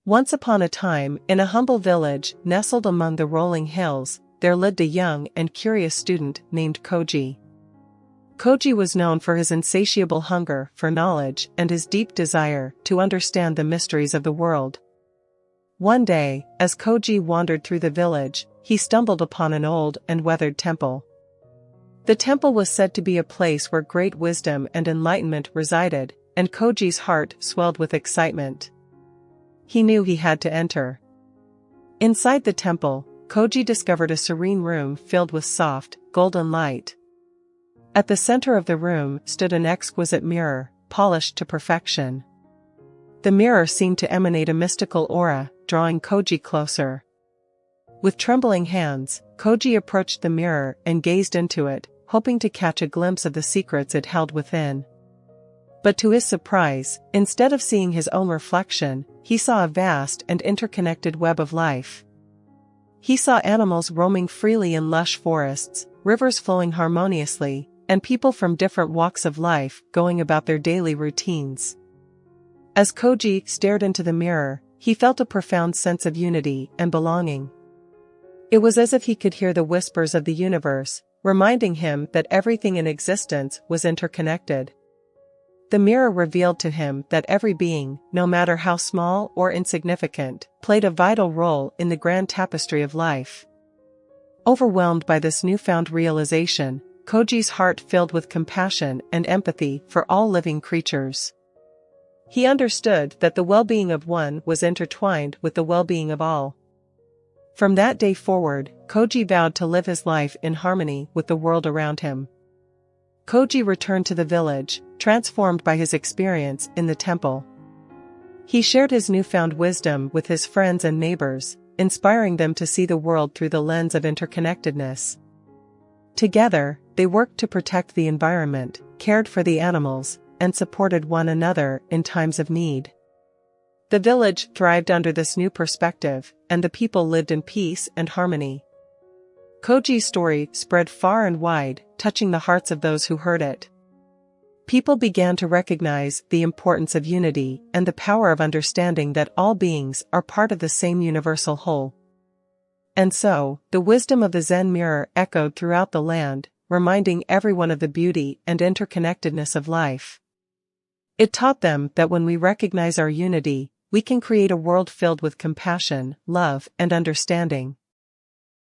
Once upon a time, in a humble village nestled among the rolling hills, there lived a young and curious student named Koji. Koji was known for his insatiable hunger for knowledge and his deep desire to understand the mysteries of the world. One day, as Koji wandered through the village, he stumbled upon an old and weathered temple. The temple was said to be a place where great wisdom and enlightenment resided, and Koji's heart swelled with excitement. He knew he had to enter. Inside the temple, Koji discovered a serene room filled with soft, golden light. At the center of the room stood an exquisite mirror, polished to perfection. The mirror seemed to emanate a mystical aura, drawing Koji closer. With trembling hands, Koji approached the mirror and gazed into it, hoping to catch a glimpse of the secrets it held within. But to his surprise, instead of seeing his own reflection, he saw a vast and interconnected web of life. He saw animals roaming freely in lush forests, rivers flowing harmoniously, and people from different walks of life going about their daily routines. As Koji stared into the mirror, he felt a profound sense of unity and belonging. It was as if he could hear the whispers of the universe, reminding him that everything in existence was interconnected. The mirror revealed to him that every being, no matter how small or insignificant, played a vital role in the grand tapestry of life. Overwhelmed by this newfound realization, Koji's heart filled with compassion and empathy for all living creatures. He understood that the well-being of one was intertwined with the well-being of all. From that day forward, Koji vowed to live his life in harmony with the world around him. Koji returned to the village, transformed by his experience in the temple. He shared his newfound wisdom with his friends and neighbors, inspiring them to see the world through the lens of interconnectedness. Together, they worked to protect the environment, cared for the animals, and supported one another in times of need. The village thrived under this new perspective, and the people lived in peace and harmony. Koji's story spread far and wide, touching the hearts of those who heard it. People began to recognize the importance of unity and the power of understanding that all beings are part of the same universal whole. And so, the wisdom of the Zen mirror echoed throughout the land, reminding everyone of the beauty and interconnectedness of life. It taught them that when we recognize our unity, we can create a world filled with compassion, love, and understanding.